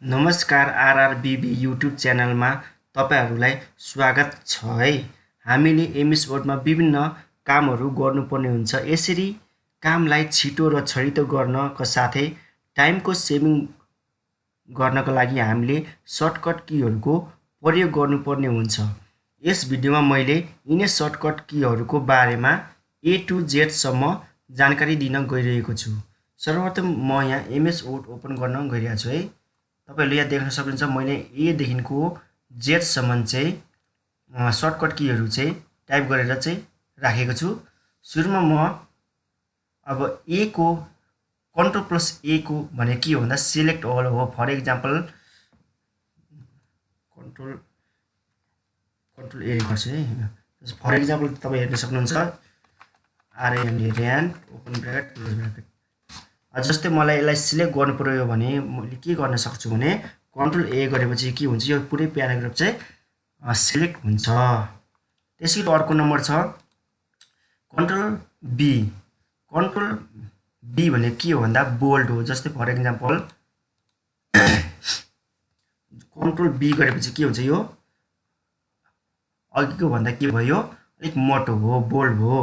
नमस्कार RRBB YouTube च्यानलमा तपाईहरुलाई स्वागत छ है। हामीले MsWord मा विभिन्न कामहरु गर्नुपर्ने हुन्छ। यसरी कामलाई छिटो र छरितो गर्नका साथै टाइमको सेभिङ गर्नका लागि हामीले सर्टकट कीहरुको प्रयोग गर्नुपर्ने हुन्छ। यस भिडियोमा मैले यिनै सर्टकट कीहरुको बारेमा A to Z सम्म जानकारी दिन गइरहेको छु। सर्वप्रथम म यहाँ MsWord ओपन गर्न गइरहेको छु है। तपाईहरुले यहाँ देख्न सक्नुहुन्छ मैले A देखिको Z सम्म चाहिँ सर्टकट कीहरु चाहिँ टाइप गरेर चाहिँ राखेको छु। सुरुमा म अब A को CTRL A को भने के हो भन्दा सिलेक्ट अल हो। फर एक्जाम्पल कन्ट्रोल A गर्छु है। फर एक्जाम्पल तपाई हेर्न सक्नुहुन्छ RRBB open bracket close bracket. जस्तै मलाई यसलाई सिलेक्ट गर्नु पर्यो भने मैले के गर्न सक्छु भने CTRL A गरेपछि के हुन्छ यो पुरै प्याराग्राफ चाहिँ सिलेक्ट हुन्छ। त्यसैले अर्को नम्बर छ CTRL B। CTRL B भने के हो भन्दा बोल्ड हो। जस्तै फर एक्जाम्पल CTRL B गरेपछि के हुन्छ यो अघिको भन्दा के भयो अलिक मोटो हो बोल्ड हो।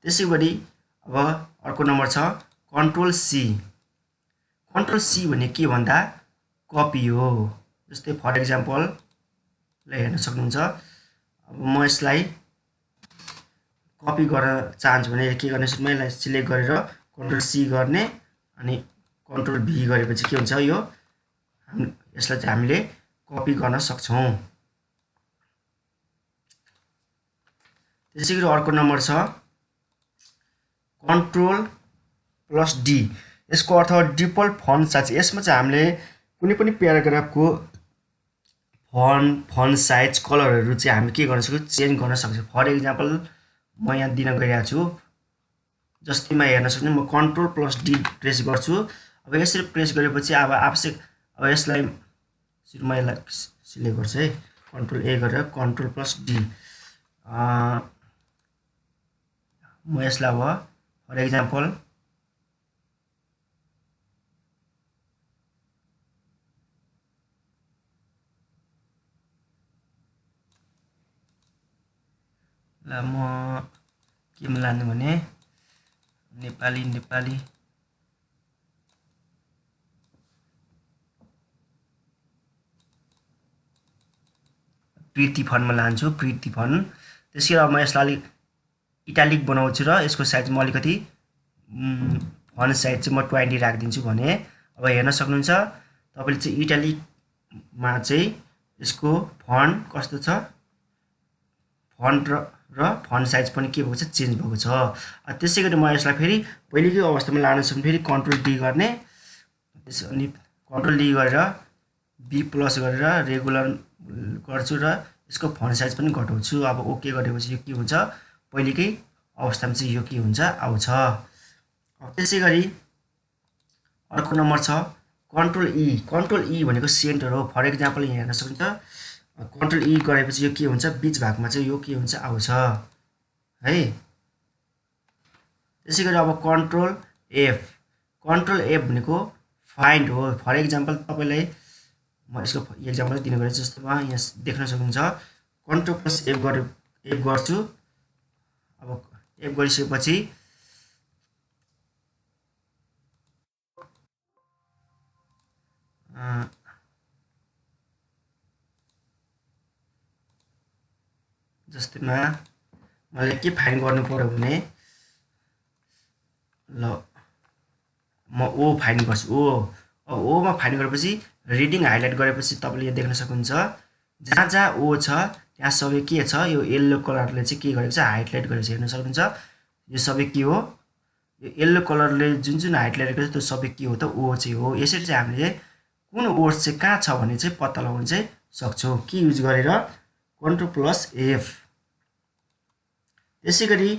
त्यसैगरी अब अर्को नम्बर छ CTRL C। CTRL C भने के भन्दा कपी हो। जस्तै फर एक्जाम्पल ल हेर्न सक्नुहुन्छ अब म यसलाई कपी गर्न चाहन्छु भने के गर्ने सुरुमा यसलाई सिलेक्ट गरेर CTRL C गर्ने अनि CTRL V गरेपछि के हुन्छ यो यसलाई चाहिँ हामीले कपी गर्न सक्छौं। त्यसैगरी अर्को नम्बर छ CTRL+D। यसको अर्थ डिफल्ट फन्ट साइज। यसमा चाहिँ हामीले कुनै पनि प्याराग्राफको फन्ट साइज कलरहरु चाहिँ हामी के गर्न सक्छौं चेन्ज गर्न सक्छौं। फर एक्जाम्पल म यहाँ दिन गइरहेको छु। जस्तैमा हेर्न सक्नुहुन्छ म CTRL+D प्रेस गर्छु। अब यसरी प्रेस गरेपछि अब आवश्यक अब यसलाई सुरुमा यसलाई सिलेक्ट गर्छु है। CTRL A गरेर CTRL+D म यसलाई अब फर एक्जाम्पल ल म केमा लान्छु भने नेपाली प्रिटी फन्टमा लान्छु प्रिटी फन्ट। त्यसैले अब म यसलाई अलि इटालिक बनाउँछु र यसको साइज म अलिकति फन्ट साइज चाहिँ म 20 राख्दिन्छु भने अब हेर्न सक्नुहुन्छ तपाईले चाहिँ इटालिक मा चाहिँ यसको फन्ट कस्तो छ फन्ट र फन्ट साइज पनि के भएको छ चेन्ज भएको छ। त्यसैगरी म यसलाई फेरि पहिलेकै अवस्थामा लान सक्छु फेरि CTRL D गर्ने अनि CTRL D गरेर B+ गरेर रेगुलर गर्छु र यसको फन्ट साइज पनि घटाउँछु। अब ओके गरेपछि यो के हुन्छ पहिलेकै अवस्थामा चाहिँ यो के हुन्छ आउँछ। त्यसैगरी अर्को नम्बर छ CTRL E। CTRL E भनेको सेन्टर हो। फर एक्जाम्पल यहाँ हेर्न सक्नुहुन्छ CTRL E गरेपछि यो के हुन्छ बीच भागमा चाहिँ यो के हुन्छ आउँछ है। त्यसैगरी अब CTRL F। CTRL F भनेको फाइन्ड हो। फर एक्जाम्पल तपाईलाई म यसको एक्जाम्पल दिन गए जस्तोमा यहाँ देख्न सक्नुहुन्छ CTRL+F गर्छु। अब F गरिसकेपछि जस्तैमा मलाई के फाइन्ड गर्नु पर्यो भने ल म O फाइन्ड गर्छु। O मा फाइन्ड गरेपछि रिडिङ हाइलाइट गरेपछि तपाईले यहाँ देख्न सक्नुहुन्छ जहाँ जहाँ O छ त्यहाँ सबै के छ यो येलो कलरले चाहिँ के गरेको छ हाइलाइट गरेको छ। हेर्न सक्नुहुन्छ यो सबै के हो यो येलो कलरले जुन हाइलाइट गरेको छ त्यो सबै के हो त O चाहिँ हो। यसरी चाहिँ हामीले कुन वर्ड चाहिँ कहाँ छ भन्ने चाहिँ पत्ता लगाउन चाहिँ सक्छौं के युज गरेर CTRL+F। त्यसैगरी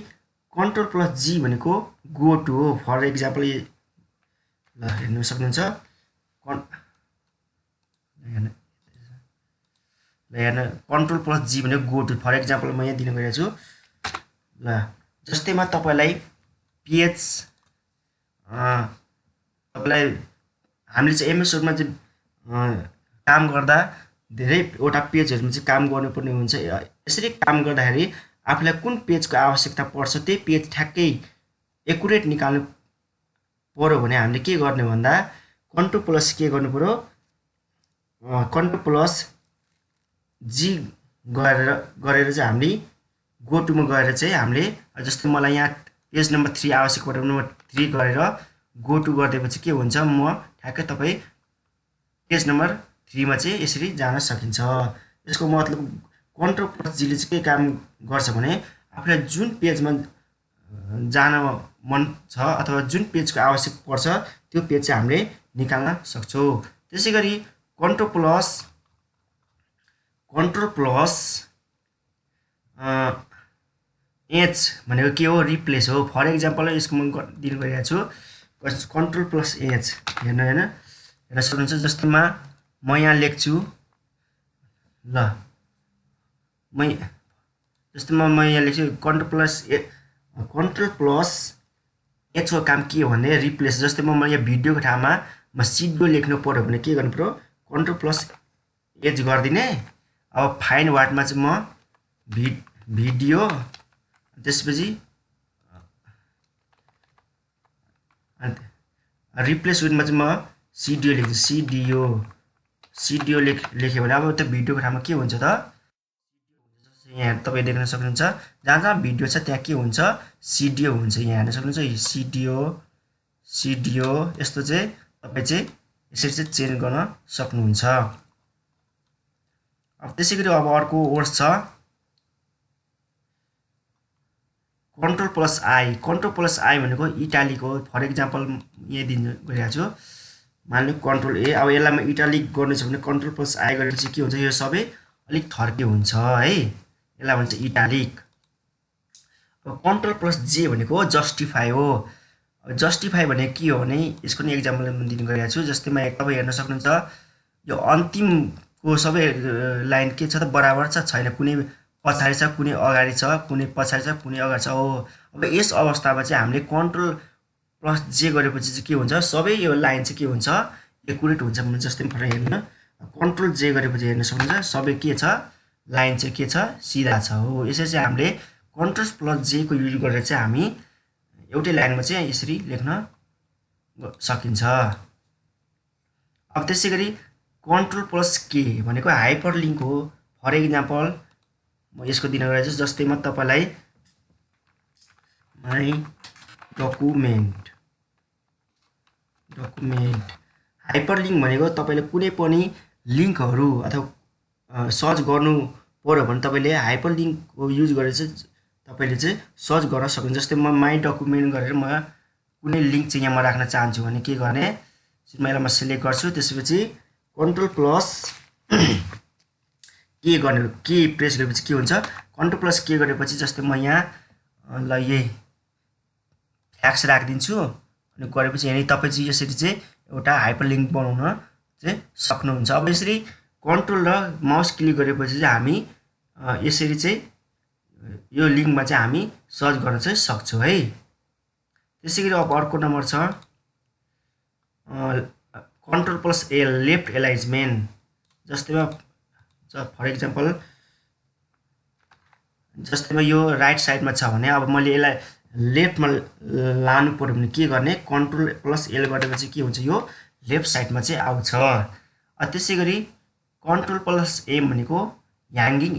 CTRL+G भनेको गो टु हो। फर एक्जाम्पल ल हेर्न सक्नुहुन्छ CTRL+G भनेको गो टु। फर एक्जाम्पल म यहाँ दिन गइरहेको छु। ल जस्तैमा तपाईलाई पेज तपाईलाई हामीले चाहिँ MsWord मा चाहिँ काम गर्दा धेरैवटा पेजहरुमा चाहिँ काम गर्नुपर्ने हुन्छ। यसरी काम गर्दाखेरि आफूलाई कुन पेजको आवश्यकता पर्छ त्यही पेज ठ्याक्कै एकुरेट निकाल्नु पर्यो भने हामीले के गर्ने भन्दा कन्ट्रोल प्लस के गर्नु पर्यो, कन्ट्रोल प्लस जी गरेर चाहिँ हामीले गो टुमा गएर चाहिँ हामीले जस्तै मलाई यहाँ पेज नम्बर 3 आवश्यक पर्यो नम्बर 3 गरेर गो टु गर्दिएपछि के हुन्छ, म ठ्याक्कै तपाई पेज नम्बर 3 मा चाहिँ यसरी जान सकिन्छ। यसको मतलब कन्ट्रोल प्लस जी ले चाहिँ के काम गर्छ भने आफूलाई जुन पेजमा जान मन छ अथवा जुन पेजको आवश्यक पर्छ त्यो पेज चाहिँ हामीले निकाल्न सक्छौं। त्यसैगरी कन्ट्रोल प्लस एच भनेको के हो, रिप्लेस हो। फर एक्जाम्पल यसको म दिन गरिरहेको छु, कन्ट्रोल प्लस एच हेर्नु हैन, हेर्न सक्नुहुन्छ। जस्तैमा म यहाँ लेख्छु ल, जस्तैमा म यहाँ लेख्छु कन्ट्रोल प्लस एच को काम के हो भने रिप्लेस। जस्तै म यहाँ भिडियोको ठाउँमा म सिडियो लेख्नु पर्यो भने के गर्नु पर्यो, कन्ट्रोल प्लस एच गर्दिने। अब फाइन्ड वार्डमा चाहिँ म भिडियो, त्यसपछि रिप्लेस विथमा चाहिँ म सिडियो लेख्छु, सिडियो लेख्यो भने अब त्यो भिडियोको ठाउँमा के हुन्छ त, यहाँ तपाई देख्न सक्नुहुन्छ जहाँ भिडियो छ त्यहाँ के हुन्छ, सिडियो हुन्छ। यहाँ हेर्न सक्नुहुन्छ सिडियो यस्तो चाहिँ तपाई चाहिँ यसरी चाहिँ चेन्ज गर्न सक्नुहुन्छ। अब त्यसैगरी अब अर्को वर्ड छ control plus I. Control plus I भनेको इटालिक हो। फर एक्जाम्पल यहाँ दिन गरिरहेको छु, मान्नु कन्ट्रोल ए। अब यसलाई म इटालिक गर्नु छ भने कन्ट्रोल प्लस आई गरेपछि के हुन्छ, यो सबै अलिक थर्के हुन्छ है, यसलाई भन्छ इटालिक। अब कन्ट्रोल प्लस जे भनेको जस्टिफाई हो। जस्टिफाई भनेको के हो भने यसको नि एक्जाम्पल म दिन गरिरहेको छु। जस्तैमा तपाई हेर्न सक्नुहुन्छ यो अन्तिमको सबै लाइन के छ त बराबर छ छैन, कुनै पछाडी छ कुनै अगाडि छ, कुनै पछाडी छ कुनै अगाडि छ। अब यस अवस्थामा चाहिँ हामीले कन्ट्रोल प्लस जे गरेपछि चाहिँ के हुन्छ, सबै यो लाइन चाहिँ के हुन्छ, एकुरेट हुन्छ भने जस्तै फर हेर्नु कन्ट्रोल जे गरेपछि हेर्न सक्नुहुन्छ सबै के छ, लाइन चाहिँ के छ, सिधा छ हो। यसरी चाहिँ हामीले कन्ट्रोल प्लस जे को युज गरेर चाहिँ हामी एउटै लाइनमा चाहिँ यसरी लेख्न सकिन्छ। अब त्यसैगरी कन्ट्रोल प्लस के भनेको हाइपरलिङ्क हो। फर एक्जाम्पल म यसको दिन गरे जस्तैमा तपाईलाई माई डकुमेन्ट हाइपरलिङ्क भनेको तपाईले कुनै पनि लिङ्कहरु अथवा सर्च गर्नु पर्यो भने तपाईले हाइपरलिङ्कको युज गरेर चाहिँ तपाईले चाहिँ सर्च गर्न सक्नुहुन्छ। जस्तै म माई डकुमेन्ट गरेर म कुनै लिङ्क चाहिँ यहाँ म राख्न चाहन्छु भने के गर्ने, यसलाई म सिलेक्ट गर्छु, त्यसपछि कन्ट्रोल प्लस के गर्ने, के प्रेस गरेपछि के हुन्छ, कन्ट्रोल प्लस के गरेपछि जस्तै म यहाँ ल यही ट्याग्स राखिदिन्छु अनि गरेपछि यहाँ तपाई चाहिँ यसरी चाहिँ एउटा हाइपरलिङ्क बनाउन चाहिँ सक्नुहुन्छ। अब यसरी कन्ट्रोल र माउस क्लिक गरेपछि चाहिँ हामी यसरी चाहिँ यो लिङ्कमा चाहिँ हामी सर्च गर्न चाहिँ सक्छौं है। त्यसैगरी अब अर्को नम्बर छ control plus A left alignment. जस्तैमा फर एक्जाम्पल जस्तैमा यो राइट साइडमा छ भने अब मैले यसलाई लेफ्टमा लानु पर्यो भने के गर्ने, कन्ट्रोल प्लस एल गरेपछि के हुन्छ, यो लेफ्ट साइडमा चाहिँ आउँछ। त्यसैगरी कन्ट्रोल प्लस एम भनेको ह्याङ्गिङ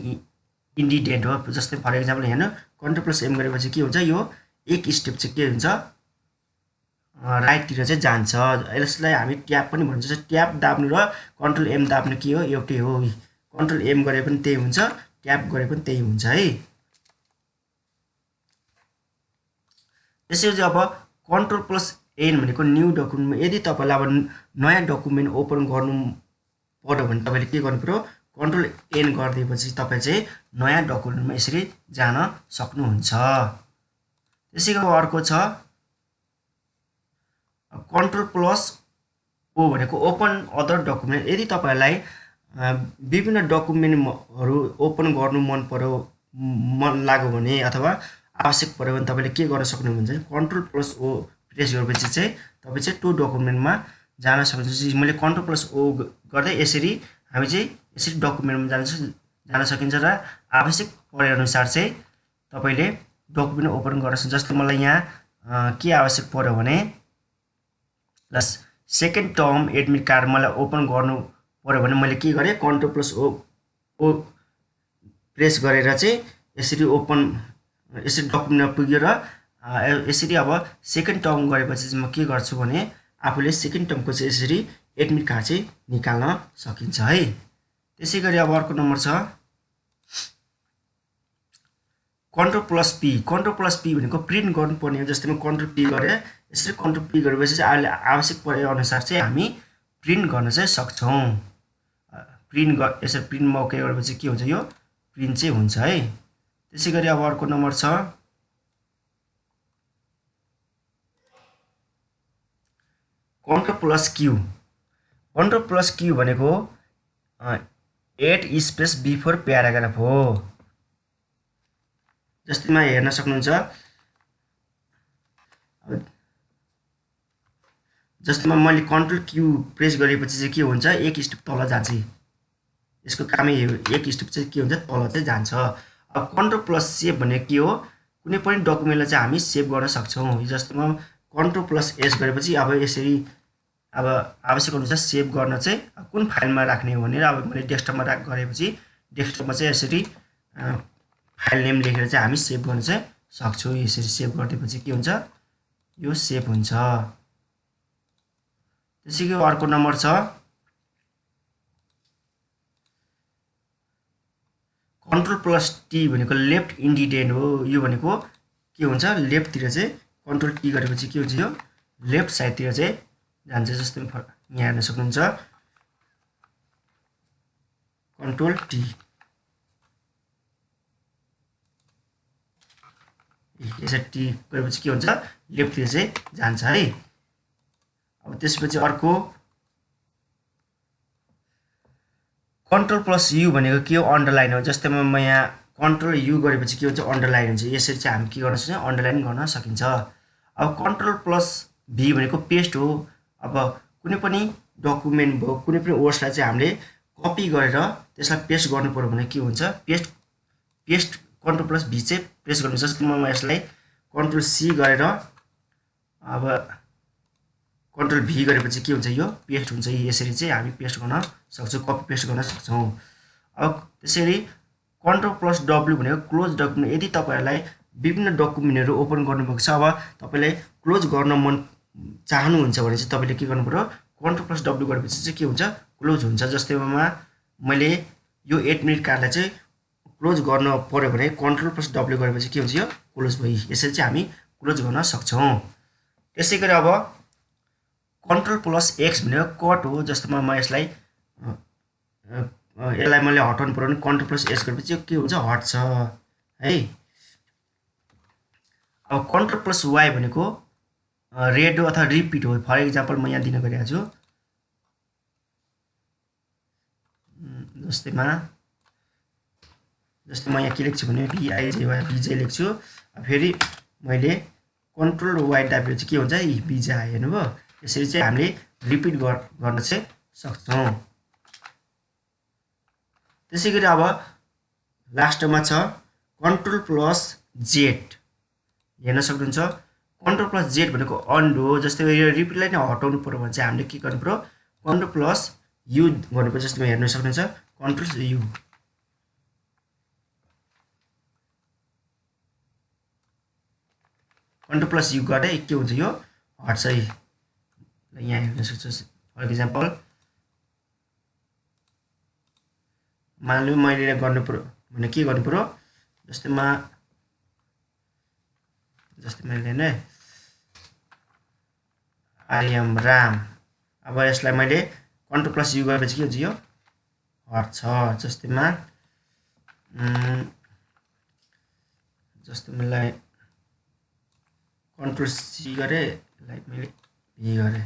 इन्डिडेन्ट हो। जस्तै फर एक्जाम्पल हेर्नु कन्ट्रोल प्लस एम गरेपछि के हुन्छ, यो एक स्टेप चाहिँ के हुन्छ, राइटतिर चाहिँ जान्छ। यसलाई हामी ट्याब पनि भन्छौँ। ट्याब दाब्नु र कन्ट्रोल एम दाब्नु के हो, एउटै हो। कन्ट्रोल एम गरे पनि त्यही हुन्छ, ट्याब गरे पनि त्यही हुन्छ है। त्यसैले अब कन्ट्रोल प्लस एन भनेको न्यू डकुमेन्ट। यदि तपाईलाई अब नयाँ डकुमेन्ट ओपन गर्नु पर्यो भने तपाईले के गर्नु पर्यो, कन्ट्रोल एन गर्दिएपछि तपाई चाहिँ नयाँ डकुमेन्टमा यसरी जान सक्नुहुन्छ। त्यसैगरी अर्को छ कन्ट्रोल प्लस ओ भनेको ओपन अदर डकुमेन्ट। यदि तपाईलाई विभिन्न डकुमेन्टहरु ओपन गर्नु मन लाग्यो भने अथवा आवश्यक पर्यो भने तपाईले के गर्न सक्नुहुन्छ, कन्ट्रोल प्लस ओ प्रेस गरेपछि चाहिँ तपाई चाहिँ त्यो डकुमेन्टमा जान सक्नुहुन्छ। मैले कन्ट्रोल प्लस ओ गर्दै यसरी हामी चाहिँ यसरी डकुमेन्टमा जान सकिन्छ र आवश्यक परे अनुसार चाहिँ तपाईले डकुमेन्ट ओपन गर्न सक्नुहुन्छ। जस्तै मलाई यहाँ के आवश्यक पर्यो भने ल सेकेन्ड टर्म एडमिट कार्ड मलाई ओपन गर्नु पर्यो भने मैले के गरेँ CTRL+O प्रेस गरेर चाहिँ यसरी ओपन यसरी डकुमेन्टमा पुग्यो र यसरी अब सेकेन्ड टर्म गरेपछि चाहिँ म के गर्छु भने आफूले सेकेन्ड टर्मको चाहिँ यसरी एडमिट कार्ड चाहिँ निकाल्न सकिन्छ है। त्यसैगरी अब अर्को नम्बर छ CTRL+P। CTRL+P भनेको प्रिन्ट गर्नुपर्ने हो। जस्तै म CTRL-P गरेँ, यसरी CTRL-P गरेपछि चाहिँ अहिले आवश्यक परे अनुसार चाहिँ हामी प्रिन्ट गर्न चाहिँ सक्छौँ। यसरी प्रिन्ट मौके गरेपछि के हुन्छ यो प्रिन्ट चाहिँ हुन्छ है। त्यसैगरी अब अर्को नम्बर छ CTRL+Q। CTRL+Q भनेको एड स्पेस बिफोर प्याराग्राफ हो। जस्तैमा हेर्न सक्नुहुन्छ जस्तैमा मैले CTRL-Q प्रेस गरेपछि चाहिँ के हुन्छ एक स्टेप तल जान्छ। यसको कामै एक स्टेप चाहिँ के हुन्छ तल चाहिँ जान्छ। अब CTRL+सेभ भने के हो कुनै पनि डकुमेन्टलाई चाहिँ हामी सेभ गर्न सक्छौँ। जस्तैमा CTRL+S गरेपछि अब यसरी अब आवश्यक अनुसार सेभ गर्न चाहिँ कुन फाइलमा राख्ने हो भनेर अब मैले डेस्कटपमा गरेपछि डेस्कटपमा चाहिँ यसरी फाइल नेम लेखेर चाहिँ हामी सेभ गर्न चाहिँ सक्छौँ। यसरी सेभ गरिदिएपछि के हुन्छ यो सेभ हुन्छ। त्यसैगरी अर्को नम्बर छ CTRL+T भनेको लेफ्ट इन्डिटेन्ट हो। यो भनेको के हुन्छ लेफ्टतिर चाहिँ CTRL-T गरेपछि के हुन्छ यो लेफ्ट साइडतिर चाहिँ जान्छ। जस्तै यहाँ हेर्न सक्नुहुन्छ CTRL-T यसरी टी गरेपछि के हुन्छ लेफ्टतिर चाहिँ जान्छ है। अब त्यसपछि अर्को CTRL+U भनेको के हो अन्डरलाइन हो। जस्तैमा म यहाँ CTRL-U गरेपछि के हुन्छ अन्डरलाइन हुन्छ। यसरी चाहिँ हामी के गर्न सक्छौँ अन्डरलाइन गर्न सकिन्छ। अब CTRL+V भनेको पेस्ट हो। अब कुनै पनि डकुमेन्ट भयो कुनै पनि वर्ड्सलाई चाहिँ हामीले कपी गरेर त्यसलाई पेस्ट गर्नु पर्यो भने के हुन्छ पेस्ट CTRL+V चाहिँ प्रेस गर्नु। जस्तै म यसलाई CTRL-C गरेर अब CTRL-V गरेपछि के हुन्छ यो पेस्ट हुन्छ। यसरी चाहिँ हामी पेस्ट गर्न सक्छौँ कपी पेस्ट गर्न सक्छौँ। अब त्यसरी CTRL+W भनेको क्लोज डकुमेन्ट। यदि तपाईहरुलाई विभिन्न डकुमेन्टहरु ओपन गर्नुभएको छ अब तपाईले क्लोज गर्न मन चाहनुहुन्छ भने चाहिँ तपाईले के गर्नु पर्यो CTRL+W गरेपछि चाहिँ के हुन्छ क्लोज हुन्छ। जस्तैमा मैले यो एडमिट कार्डलाई चाहिँ क्लोज गर्न पर्यो भने CTRL+W गरेपछि के हुन्छ यो क्लोज भयो। यसरी चाहिँ हामी क्लोज गर्न सक्छौं। त्यसैगरी अब CTRL+X भनेको कट हो। जस्तोमा म यसलाई मैले हटाउनु पर्यो भने CTRL+S गरेपछि के हुन्छ हट्छ है। अब CTRL+Y भनेको रेड अथवा रिपिट हो। फर एक्जाम्पल म यहाँ दिन गइरहेको छु। जस्तै म यहाँ के लेख्छु भने BIJY लेख्छु। फेरि मैले CTRL-Y दाबेर चाहिँ के हुन्छ BJ आयो हेर्नुभयो। यसरी चाहिँ हामीले रिपिट गर्न चाहिँ सक्छौं। त्यसैगरी अब लास्टमा छ CTRL+Z हेर्न सक्नुहुन्छ। CTRL+Z भनेको अन्डु हो। जस्तै यो रिपिटलाई नै हटाउनु पर्यो भने चाहिँ हामीले के गर्नु पर्यो CTRL+U गर्नुपर्छ। जस्तै हेर्न सक्नुहुन्छ CTRL-U CTRL+U गर्दा के हुन्छ यो हट्छ है। यहाँ हेर्न सक्नुहुन्छ फर एक्जाम्पल मान्नु मैले गर्नु पर्यो भने के गर्नु पर्यो जस्तै मैले नै I am राम। अब यसलाई मैले CTRL+U गरेपछि के हुन्छ यो हट्छ। जस्तै मलाई CTRL-C गरे लाइक मैले V गरे।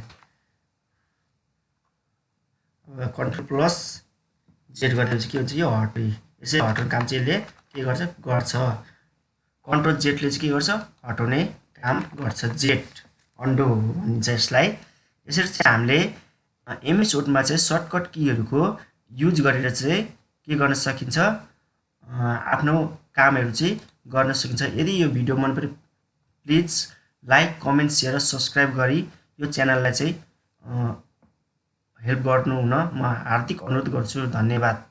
अब CTRL+Z गरेपछि के हुन्छ यो हट्यो। यसै हटाउने काम चाहिँ यसले के गर्छ CTRL-Z ले चाहिँ के गर्छ हटाउने काम गर्छ। Z अन्डु भनिन्छ यसलाई। यसरी चाहिँ हामीले MS Word मा चाहिँ सर्टकट कीहरुको युज गरेर चाहिँ के गर्न सकिन्छ आफ्नो कामहरू चाहिँ गर्न सकिन्छ। यदि यो भिडियो मन परे प्लिज लाइक कमेन्ट शेयर र सब्सक्राइब गरी यो च्यानललाई चाहिँ हेल्प गर्नु हुन म हार्दिक अनुरोध गर्छु। धन्यवाद।